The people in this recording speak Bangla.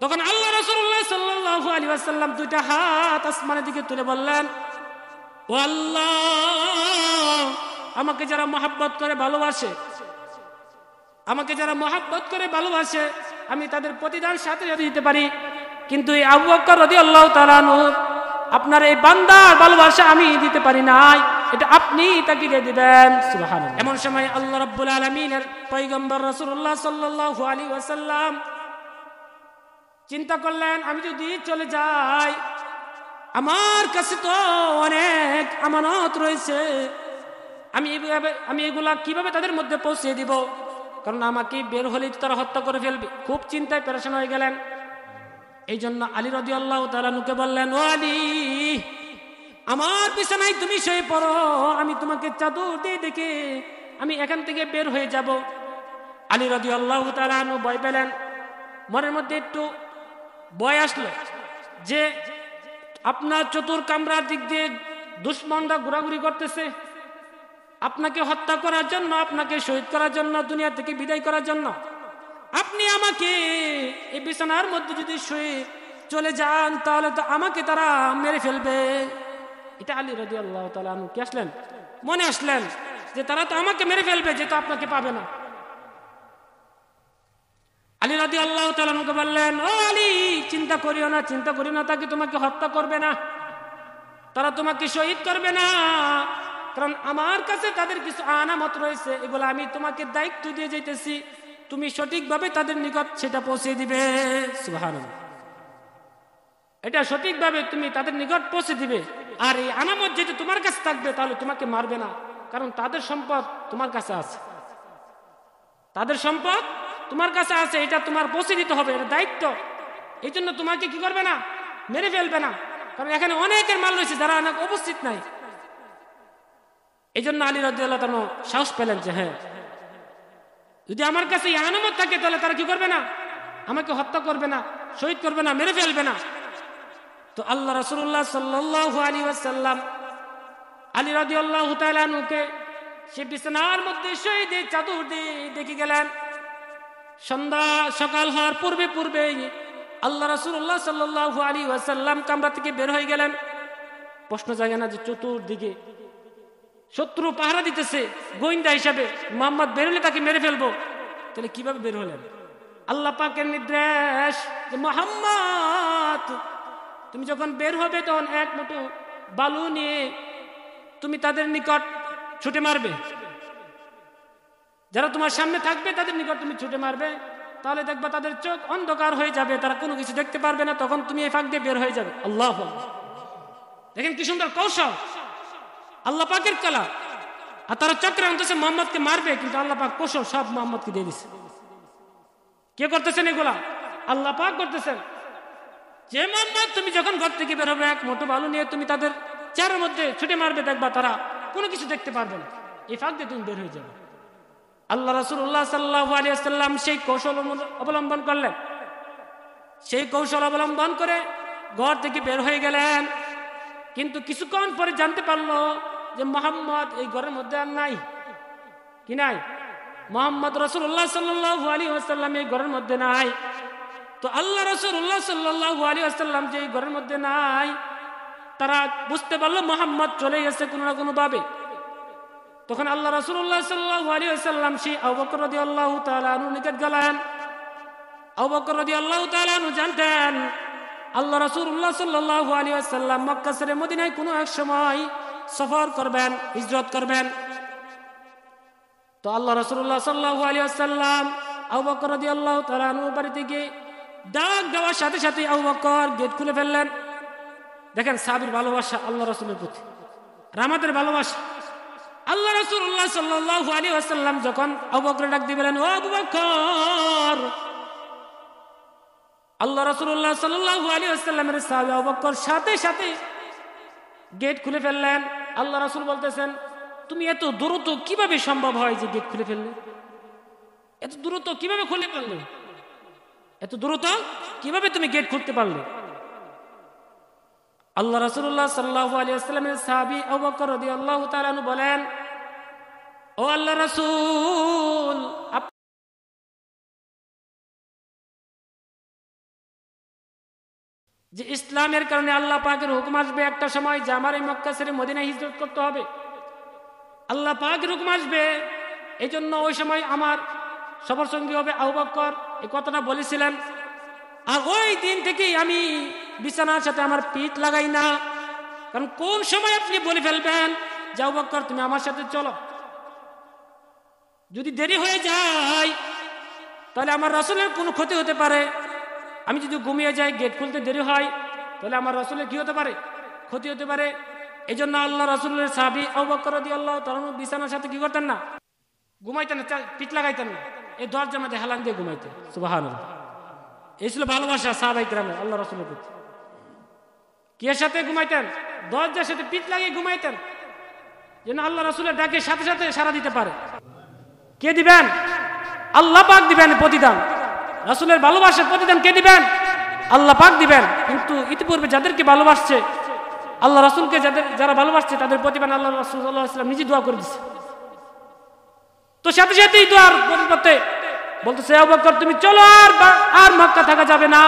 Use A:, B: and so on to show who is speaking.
A: তখন আল্লাহ রাসূলুল্লাহ সাল্লাল্লাহু আলাইহি ওয়াসাল্লাম দুইটা হাত আসমানের দিকে তুলে বললেন, ও আল্লাহ, আমাকে যারা মহব্বত করে ভালোবাসে, আমাকে যারা মহব্বত করে ভালোবাসে, আমি তাদের প্রতিদান সাথে দিতে পারি, কিন্তু এই আবু বকর রাদিয়াল্লাহু তাআলা আনহু, আপনার এই বান্দার ভালোবাসা আমি দিতে পারি নাই, এটা আপনি তাকে দিয়ে দিবেন। সুবহানাল্লাহ। এমন সময় আল্লাহ রাব্বুল আলামিনের পয়গম্বর রাসূলুল্লাহ সাল্লাল্লাহু আলাইহি ওয়াসাল্লাম চিন্তা করলেন, আমি যদি চলে যাই, আমার কাছে তো অনেক আমানত রয়েছে, আমি এগুলা কিভাবে তাদের মধ্যে পৌঁছে দিব, কারণ আমাকে বের হলেই তারা হত্যা করে ফেলবে। খুব চিন্তায় পেরেশান হয়ে গেলেন। এই জন্য আলী রাদিয়াল্লাহু তাআলা নুকে বললেন, ও আলী, আমার বিছানায় তুমি শুয়ে পড়ো, আমি তোমাকে চাদর দিয়ে দেখে আমি এখান থেকে বের হয়ে যাব। আলী রাদিয়াল্লাহু তাআলা নু ভয় পেলেন, মনের মধ্যে একটু ভয় আসলো যে আপনার চতুর কামরার দিক দিয়ে দুশমনরা ঘোরাঘুরি করতেছে, আপনাকে হত্যা করার জন্য, আপনাকে শহীদ করার জন্য, দুনিয়া থেকে বিদায় করার জন্য। আপনি আমাকে এই বিছানার মধ্যে যদি শুয়ে চলে যান, তাহলে তো আমাকে তারা মেরে ফেলবে। এটা আলী রাদিয়াল্লাহু তাআলা আনহু কি আসলেন, মনে আসলেন যে তারা তো আমাকে মেরে ফেলবে, যেটা আপনাকে পাবে না। আলী রাদিয়াল্লাহু তাআলা আনহুকে বললেন, ও আলী, চিন্তা করিও না, চিন্তা করিও না, তাকে তোমাকে হত্যা করবে না, তারা তোমাকে শহীদ করবে না, কারণ আমার কাছে তাদের কিছু আনামত রয়েছে, এগুলো আমি তোমাকে দায়িত্ব দিয়ে যাইতেছি, তুমি সঠিকভাবে তাদের নিকট সেটা পৌঁছে দিবে। সুবহানাল্লাহ। এটা সঠিকভাবে তুমি তাদের নিকট পৌঁছে দিবে, আর এই আনামত যেটা তোমার কাছে থাকবে, তাহলে তোমাকে মারবে না, কারণ তাদের সম্পদ তোমার কাছে আছে, তাদের সম্পদ তোমার কাছে আছে, এটা তোমার পৌঁছে দিতে হবে, এটা দায়িত্ব। এই জন্য তোমাকে কি করবে না, মেরে ফেলবে না, কারণ এখানে অনেকের মাল রয়েছে যারা অনেক উপস্থিত নাই। এই জন্য আলী রাদিয়াল্লাহু তাআলা সাহস পেলেন যে হ্যাঁ, যদি আমার কাছে এই আনামত থাকে, তাহলে তারা কি করবে না, আমাকে হত্যা করবে না, শহীদ করবে না, মেরে ফেলবে না। তো আল্লাহ রাসূলুল্লাহ সাল্লাল্লাহু আলাইহি ওয়াসাল্লাম আলী রাদিয়াল্লাহু তাআলা আনহুকে সে বিছানার মধ্যে শুয়ে দিয়ে চাদর দিয়ে দেখে গেলেন। সকাল হওয়ার পূর্বেই আল্লাহ রাসূলুল্লাহ সাল্লাল্লাহু আলাইহি ওয়াসাল্লাম কামরা থেকে বের হয়ে গেলেন। প্রশ্ন জাগে না যে চতুর্দিকে শত্রু পাহারা দিতেছে, গোয়েন্দা হিসাবে মুহাম্মদ বের হলে তাকে মেরে ফেলবো, তাহলে কিভাবে বের হলেন? আল্লাহ পাকের নির্দেশ যে মুহাম্মদ, তুমি যখন বের হবে তখন এক মুঠো বালু নিয়ে তুমি তাদের নিকট ছুটে মারবে, যারা তোমার সামনে থাকবে তাদের নিকট তুমি ছুটে মারবে, তাহলে দেখবা তাদের চোখ অন্ধকার হয়ে যাবে, তারা কোনো কিছু দেখতে পারবে না, তখন তুমি এই ফাঁক দিয়ে বের হয়ে যাবে। আল্লাহু আকবার। দেখেন কি সুন্দর কৌশল, আল্লাহ পাকের কলা। আর তারা চক্রে আনতেছে মুহাম্মদকে মারবে, কিন্তু আল্লাহ পাক কৌশল সব মুহাম্মদকে দিয়ে দিচ্ছে। কে করতেছেন এগুলা? আল্লাহ পাক করতেছেন। যে মুহাম্মদ তুমি যখন ঘর থেকে বের হবে, এক মুঠো বালু নিয়ে তুমি তাদের চেহারার মধ্যে ছুটে মারবে, দেখবা তারা কোনো কিছু দেখতে পারবে না, এই ফাঁক দিয়ে তুমি বের হয়ে যাবে। আল্লাহ রাসূলুল্লাহ সাল্লাল্লাহু আলাইহি ওয়াসাল্লাম সেই কৌশল অবলম্বন করলেন। সেই কৌশল অবলম্বন করে ঘর থেকে বের হয়ে গেলেন, কিন্তু কিছুক্ষণ পরে জানতে পারলো যে মুহাম্মদ এই ঘরের মধ্যে আর নাই। কি নাই? মুহাম্মদ রাসূলুল্লাহ সাল্লাল্লাহু আলাইহি ওয়াসাল্লাম এই ঘরের মধ্যে নাই। তো আল্লাহ রাসূলুল্লাহ সাল্লাল্লাহু আলাইহি ওয়াসাল্লাম যে এই ঘরের মধ্যে নাই, তারা বুঝতে পারলো মুহাম্মদ চলে গেছে কোনো না কোনো ভাবে। তখন আল্লাহ রাসূলুল্লাহ সাল্লাল্লাহু আলাইহি ওয়াসাল্লাম সেই আবু বকর রাদিয়াল্লাহু তাআলা আনহু নিকট গেলেন। আবু বকর রাদিয়াল্লাহু তাআলা আনহু জানতেন আল্লাহ রাসূলুল্লাহ সাল্লাল্লাহু আলাইহি ওয়াসাল্লাম মক্কা ছেড়ে মদিনায় কোনো এক সময় সফর করবেন, হিজরত করবেন। তো আল্লাহ রাসূলুল্লাহ সাল্লাল্লাহু আলাইহি ওয়াসাল্লাম আবু বকর রাদিয়াল্লাহু তাআলা আনহু বাড়িতে গিয়ে ডাক দেওয়ার সাথে সাথে আবু বকর গেট খুলে ফেললেন। দেখেন সাহাবীর ভালোবাসা আল্লাহ রাসূলের প্রতি, আর আমাদের ভালোবাসা। আল্লাহ রাসূলুল্লাহ সাল্লাল্লাহু আলাইহি ওয়াসাল্লাম যখন আবু বকর ডাক দিয়ে বলেন, ও আবু বকর, আল্লাহ রাসূলুল্লাহ সাল্লাল্লাহু আলাইহি ওয়াসাল্লামের সাহাবী আবু বকর সাথে সাথে গেট খুলে ফেললেন। আল্লাহ রাসূল বলতেছেন, তুমি এত দ্রুত কিভাবে সম্ভব হয় যে গেট খুলে ফেললে? এত দ্রুত কিভাবে খুলে ফেললে? এত দ্রুত কিভাবে তুমি গেট খুলতে পারলে? আল্লাহ রাসূলুল্লাহ সাল্লাল্লাহু আলাইহি ওয়াসাল্লামের সাহাবী আবু বকর রাদিয়াল্লাহু তাআলা আনহু বলেন, ও আল্লাহ রাসূল, যে ইসলামের কারণে আল্লাহ পাকের হুকুম আসবে একটা সময় যে আমার এই মক্কা ছেড়ে মদিনায় হিজরত করতে হবে, আল্লাহ পাকের হুকুম আসবে। এই জন্য ওই সময় আমার সফর সঙ্গী হবে আবু বকর, এই কথাটা বলেছিলেন। আর ওই দিন থেকেই আমি বিছানার সাথে আমার পিঠ লাগাই না, কারণ কোন সময় আপনি বলে ফেলবেন যে আবু বকর তুমি আমার সাথে চলো, যদি দেরি হয়ে যায় তাহলে আমার রাসূলের কোনো ক্ষতি হতে পারে। আমি যদি ঘুমিয়ে যাই, গেট খুলতে দেরি হয়, তাহলে আমার রাসূলের কি হতে পারে, ক্ষতি হতে পারে। এই জন্য আল্লাহ রাসূলের সাহাবী আবু বকর রাদিয়াল্লাহু তাআলা বিছানার সাথে কি করতেন না, ঘুমাইতেন না, পিঠ লাগাইতেন না, এই দরজার মধ্যে হেলান দিয়ে ঘুমাইতেন। সুবহানাল্লাহ। এই ছিল ভালোবাসা সাহাবায়ে কেরামের আল্লাহ রাসূলের প্রতি। কি এর সাথে ঘুমাইতেন, দরজার সাথে পিঠ লাগিয়ে ঘুমাইতেন, যেন আল্লাহ রাসূলের ডাকে সাথে সাথে সাড়া দিতে পারে। কে দিবেন? আল্লাহ পাক দিবেন প্রতিদান। রাসূলের ভালোবাসার প্রতিদান কে দিবেন? আল্লাহ পাক দিবেন। কিন্তু ইতিপূর্বে যাদেরকে ভালোবাসছে, আল্লাহ রাসূলকে যারা ভালোবাসছে, তাদের প্রতিদান আল্লাহ রাসূল সাল্লাল্লাহু আলাইহি ওয়াসাল্লাম নিজে দোয়া করে দিয়েছে। তো সাথে সাথেই দোয়ার পরিবর্তে বলতেছে আবু বকর তুমি চলো, আর মক্কা থাকা যাবে না।